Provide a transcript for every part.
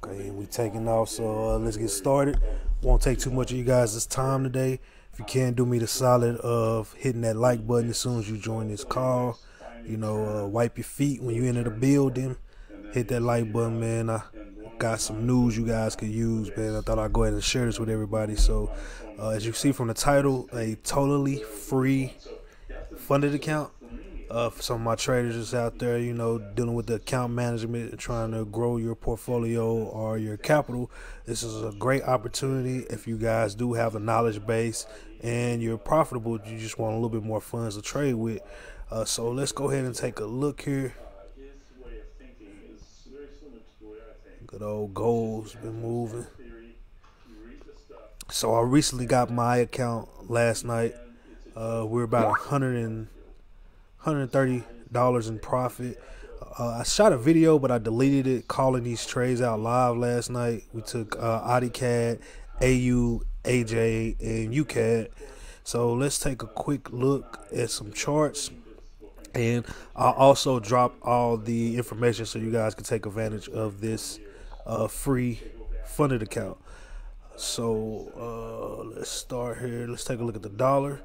Okay, we taking off, so let's get started. Won't take too much of you guys' time today. If you can, do me the solid of hitting that like button as soon as you join this call. You know, wipe your feet when you enter the building. Hit that like button, man. I got some news you guys could use, man. I thought I'd go ahead and share this with everybody. So, as you see from the title, a totally free funded account. For some of my traders that's out there, you know, dealing with the account management and trying to grow your portfolio or your capital, this is a great opportunity. If you guys do have a knowledge base and you're profitable, you just want a little bit more funds to trade with. So let's go ahead and take a look here. Good old gold's been moving. So I recently got my account last night. We're about $130 in profit. I shot a video, but I deleted it, calling these trades out live last night. We took AudiCAD, AU, AJ, and UCAD. So let's take a quick look at some charts. And I'll also drop all the information so you guys can take advantage of this free funded account. So let's start here. Let's take a look at the dollar.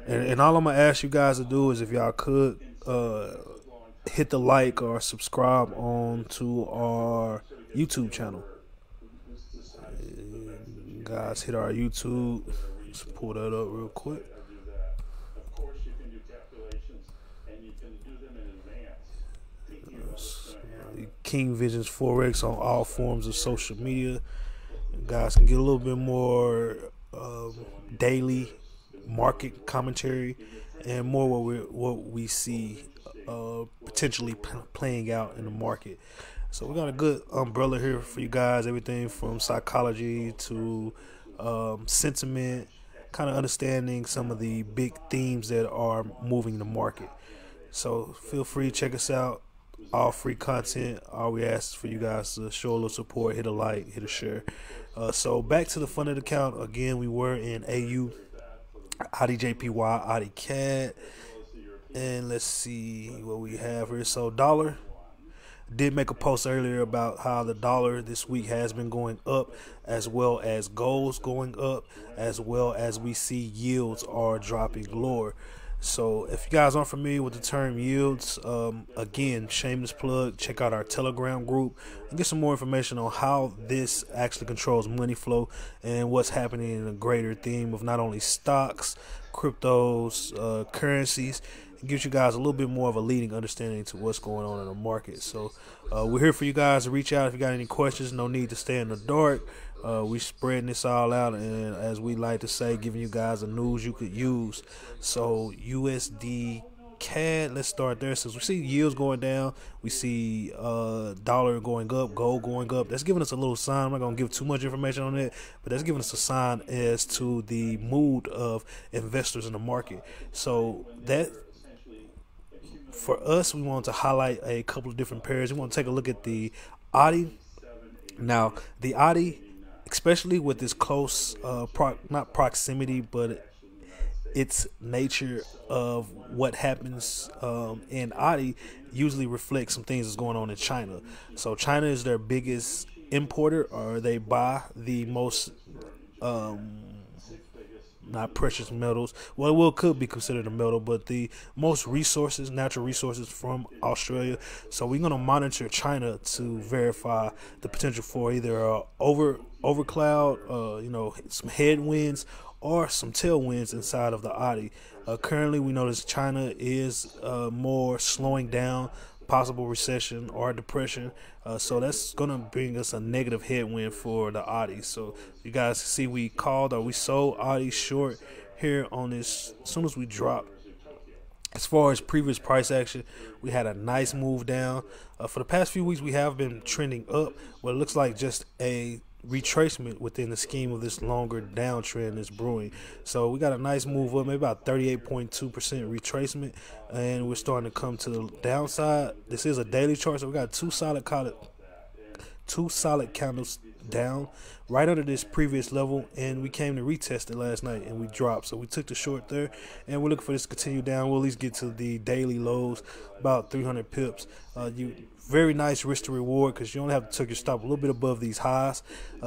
And all I'm going to ask you guys to do is, if y'all could, hit the like or subscribe on to our YouTube channel. Guys, hit our YouTube. Let's pull that up real quick. King Visions Forex on all forms of social media. You guys can get a little bit more daily market commentary and more what we see potentially playing out in the market. So we got a good umbrella here for you guys. Everything from psychology to sentiment, kind of understanding some of the big themes that are moving the market. So feel free to check us out. All free content. All we ask for you guys to show a little support, hit a like, hit a share. So back to the funded account. Again, we were in AU, AudiJPY, AudiCAD, and let's see what we have here. So dollar, did make a post earlier about how the dollar this week has been going up, as well as gold's going up, as well as we see yields are dropping lower. So if you guys aren't familiar with the term yields, again, shameless plug, check out our Telegram group and get some more information on how this actually controls money flow and what's happening in a greater theme of not only stocks, cryptos, currencies. It gives you guys a little bit more of a leading understanding to what's going on in the market. So we're here for you guys to reach out if you got any questions. No need to stay in the dark. We spreading this all out, and as we like to say, giving you guys the news you could use. So USD CAD, let's start there. Since we see yields going down, we see dollar going up, gold going up. That's giving us a little sign. I'm not gonna give too much information on it, but that's giving us a sign as to the mood of investors in the market. So that, for us, we want to highlight a couple of different pairs. We want to take a look at the Audi. Now, the Audi, especially with this close, not proximity, but its nature of what happens in Audi, usually reflects some things that's going on in China. So China is their biggest importer, or they buy the most not precious metals. Well, it could be considered a metal, but the most resources, natural resources from Australia. So we're going to monitor China to verify the potential for either overcloud, you know, some headwinds or some tailwinds inside of the Audi. Currently, we notice China is more slowing down, possible recession or depression. So that's going to bring us a negative headwind for the Audi. So you guys see we called, or we sold Audi short here on this as soon as we dropped. As far as previous price action, we had a nice move down. For the past few weeks, we have been trending up. What it looks like just a retracement within the scheme of this longer downtrend that's brewing. So we got a nice move up, maybe about 38.2% retracement, and we're starting to come to the downside. This is a daily chart, so we got two solid candles down right under this previous level, and we came to retest it last night and we dropped. So we took the short there, and we're looking for this to continue down. We'll at least get to the daily lows, about 300 pips. You very nice risk to reward because you only have to take your stop a little bit above these highs.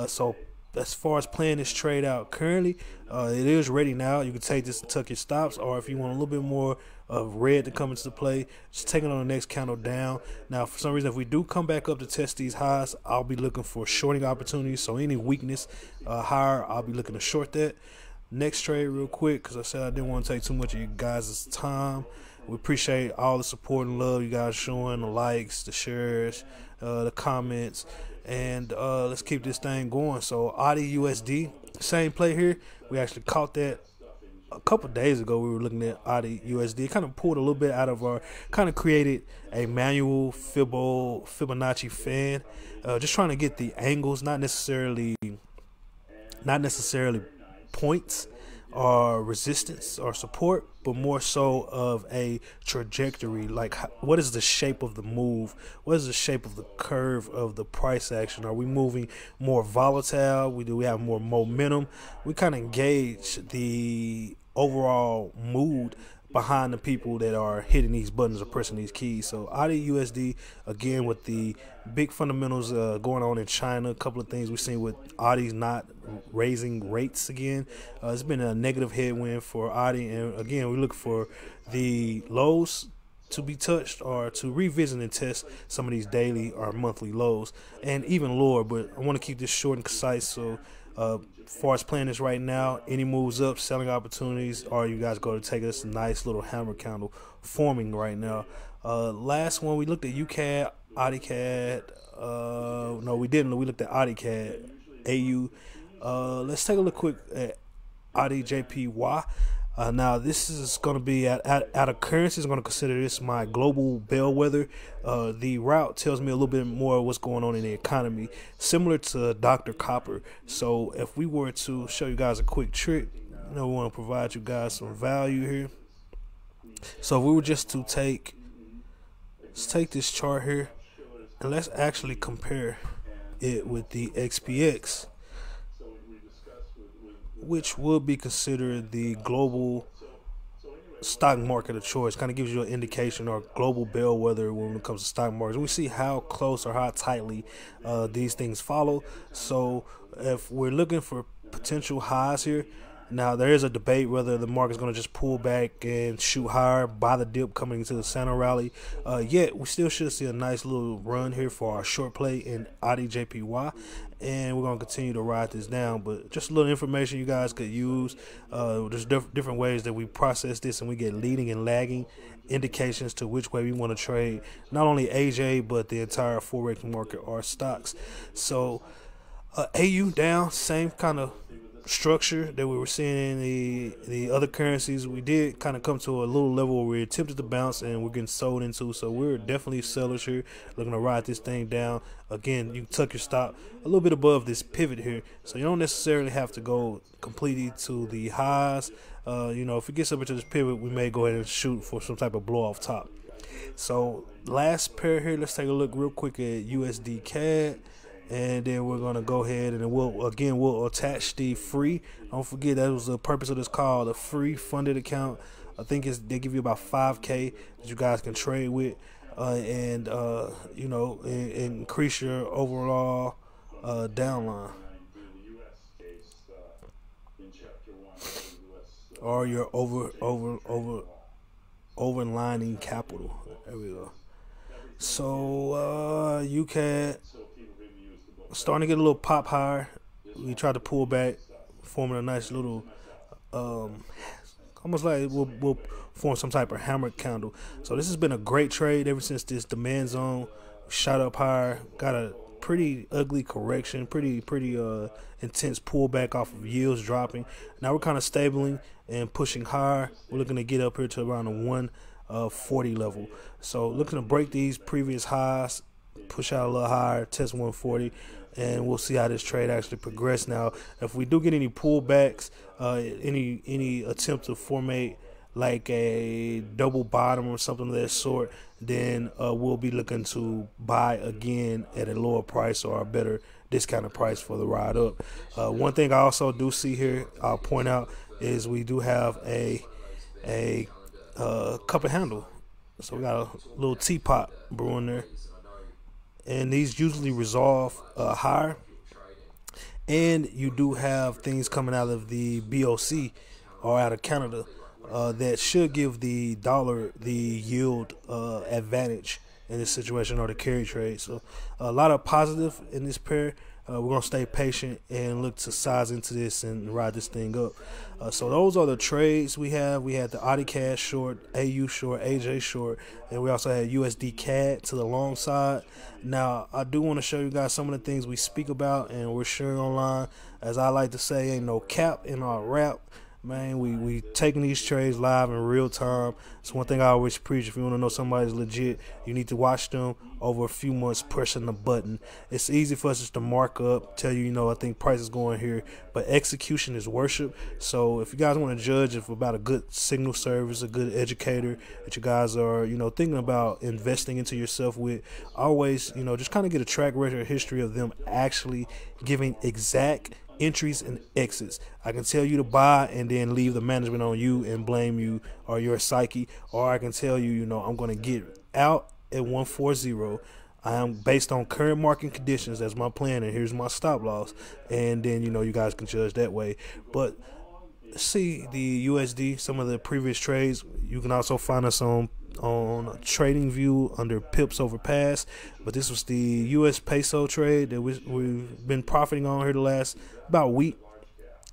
So as far as playing this trade out currently, it is ready now. You can take this and tuck your stops, or if you want a little bit more of red to come into play, just take it on the next candle down. Now, for some reason, if we do come back up to test these highs, I'll be looking for shorting opportunities. So any weakness higher, I'll be looking to short that. Next trade real quick, because I said I didn't want to take too much of you guys' time. We appreciate all the support and love you guys showing, the likes, the shares, the comments. And let's keep this thing going. So AUD USD, same play here. We actually caught that a couple days ago. We were looking at AUD USD. It kind of pulled a little bit out of our, kind of created a manual Fibonacci fan. Just trying to get the angles, not necessarily points or resistance or support, but more so of a trajectory. Like, what is the shape of the move? What is the shape of the curve of the price action? Are we moving more volatile? Do we have more momentum? We kind of gauge the overall mood behind the people that are hitting these buttons or pressing these keys. So AUD USD, again, with the big fundamentals going on in China, a couple of things we've seen with Audis not raising rates again. It's been a negative headwind for Audi, and again, we look for the lows to be touched or to revisit and test some of these daily or monthly lows and even lower. But I want to keep this short and concise. So as far as playing this right now, any moves up, selling opportunities, or you guys go to take this nice little hammer candle forming right now. Last one, we looked at UCAD, AudiCAD. No, we didn't. We looked at AudiCAD, AU. Let's take a look quick at AudiJPY. Now, this is going to be out of currency. I'm going to consider this my global bellwether. The route tells me a little bit more of what's going on in the economy, similar to Dr. Copper. So if we were to show you guys a quick trick, we want to provide you guys some value here. So if we were just to let's take this chart here, and let's actually compare it with the XPX, which would be considered the global stock market of choice. Kind of gives you an indication or global bellwether when it comes to stock markets. We see how close or how tightly these things follow. So if we're looking for potential highs here, now there is a debate whether the market's going to just pull back and shoot higher by the dip coming into the Santa rally. Yet we still should see a nice little run here for our short play in AUDJPY, and we're going to continue to ride this down. But just a little information you guys could use. There's different ways that we process this, and we get leading and lagging indications to which way we want to trade not only AJ but the entire Forex market or stocks. So AU down, same kind of structure that we were seeing in the other currencies. We did kind of come to a little level where we attempted to bounce and we're getting sold into, so we're definitely sellers here looking to ride this thing down. Again, you can tuck your stop a little bit above this pivot here, so you don't necessarily have to go completely to the highs. If it gets up into this pivot, we may go ahead and shoot for some type of blow off top. So last pair here, let's take a look real quick at USD CAD. And then we're gonna go ahead and we'll attach the free. Don't forget that was the purpose of this call, the free funded account. I think they give you about 5K that you guys can trade with, and increase your overall downline or your overlining capital. There we go. So UCAD starting to get a little pop higher. We tried to pull back, forming a nice little almost like we'll form some type of hammer candle. So this has been a great trade ever since this demand zone shot up higher, got a pretty ugly correction, pretty intense pullback off of yields dropping. Now we're kind of stabling and pushing higher. We're looking to get up here to around the 140 level. So looking to break these previous highs, push out a little higher, test 140, and we'll see how this trade actually progress. Now, if we do get any pullbacks, any attempt to formate like a double bottom or something of that sort, then we'll be looking to buy again at a lower price or a better discounted price for the ride up. One thing I also do see here, I'll point out, is we do have a cup and handle. So we got a little teapot brewing there, and these usually resolve higher. And you do have things coming out of the BOC or out of Canada that should give the dollar the yield advantage in this situation, or the carry trade. So a lot of positive in this pair. We're going to stay patient and look to size into this and ride this thing up. So those are the trades we have. We had the Audi Cash short, AU short, AJ short, and we also had USD CAD to the long side. Now, I do want to show you guys some of the things we speak about and we're sharing online. As I like to say, ain't no cap in our rap. Man, we taking these trades live in real time. It's one thing I always preach. If you want to know somebody's legit, you need to watch them over a few months pressing the button. It's easy for us just to mark up, tell you, I think price is going here, but execution is worship. So if you guys want to judge if about a good signal service, a good educator that you guys are, thinking about investing into yourself with, always, just kind of get a track record history of them actually giving exact entries and exits. I can tell you to buy and then leave the management on you and blame you or your psyche, or I can tell you, I'm going to get out at 140. I am based on current market conditions. That's my plan, and here's my stop loss. And then, you guys can judge that way. But see the USD, some of the previous trades. You can also find us on TradingView under pips over pass, but this was the US peso trade that we've been profiting on here the last about week.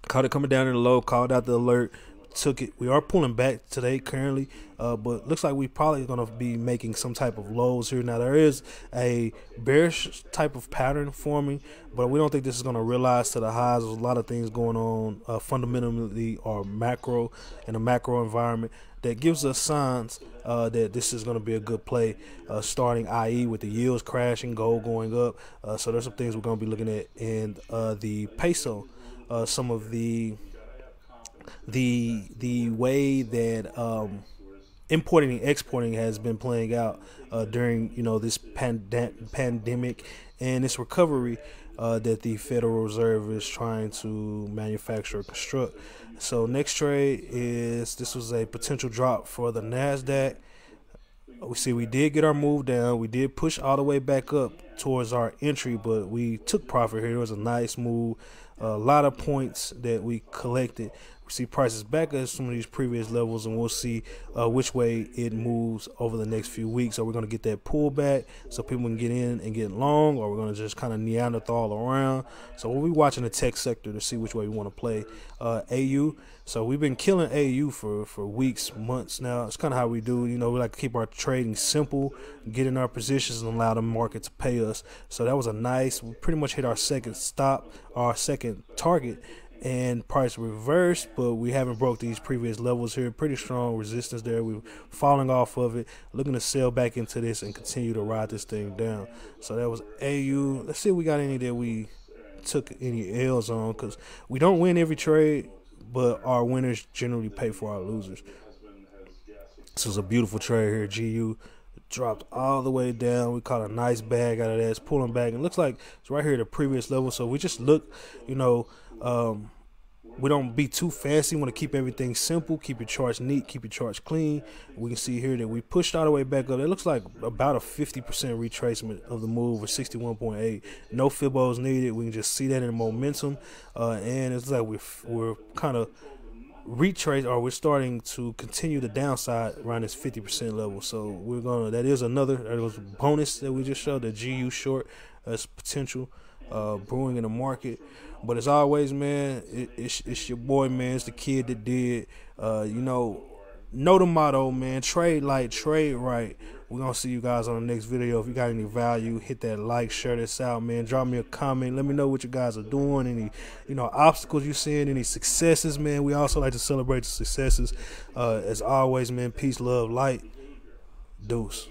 Caught it coming down in the low, called out the alert, took it. We are pulling back today currently, but looks like we probably going to be making some type of lows here. Now there is a bearish type of pattern forming, but we don't think this is going to realize to the highs. There's a lot of things going on fundamentally or macro in a macro environment that gives us signs that this is going to be a good play starting, i.e. with the yields crashing, gold going up. So there's some things we're going to be looking at in the peso. Some of the way that importing and exporting has been playing out during this pandemic and this recovery that the Federal Reserve is trying to manufacture or construct. So next trade is, this was a potential drop for the NASDAQ. We see we did get our move down. We did push all the way back up towards our entry, but we took profit here. It was a nice move. A lot of points that we collected. We see prices back at some of these previous levels, and we'll see which way it moves over the next few weeks. Are we going to get that pullback so people can get in and get long, or we're going to just kind of Neanderthal around? So we'll be watching the tech sector to see which way we want to play. AU. So we've been killing AU for weeks, months now. It's kind of how we do. We like to keep our trading simple, get in our positions, and allow the market to pay us. So that was a nice, we pretty much hit our second stop, our second target, and price reversed, but we haven't broke these previous levels here. Pretty strong resistance there. We're falling off of it, looking to sell back into this and continue to ride this thing down. So that was AU. Let's see if we got any that we took any L's on, because we don't win every trade, but our winners generally pay for our losers. This is a beautiful trade here. GU dropped all the way down. We caught a nice bag out of that. It's pulling back. It looks like it's right here at the previous level. So we just look, we don't be too fancy. We want to keep everything simple, keep your charts neat, keep your charts clean. We can see here that we pushed all the way back up. It looks like about a 50% retracement of the move, or 61.8. No fibos needed. We can just see that in the momentum, and it's like we're kind of retrace, or we're starting to continue the downside around this 50% level. So we're gonna, that is another, that was a bonus that we just showed, that GU short as potential brewing in the market. But as always, man, it's your boy, man. It's the kid that did. Know the motto, man. Trade light, trade right. We're going to see you guys on the next video. If you got any value, hit that like, share this out, man. Drop me a comment. Let me know what you guys are doing. Any, obstacles you're seeing, any successes, man. We also like to celebrate the successes. As always, man, peace, love, light. Deuce.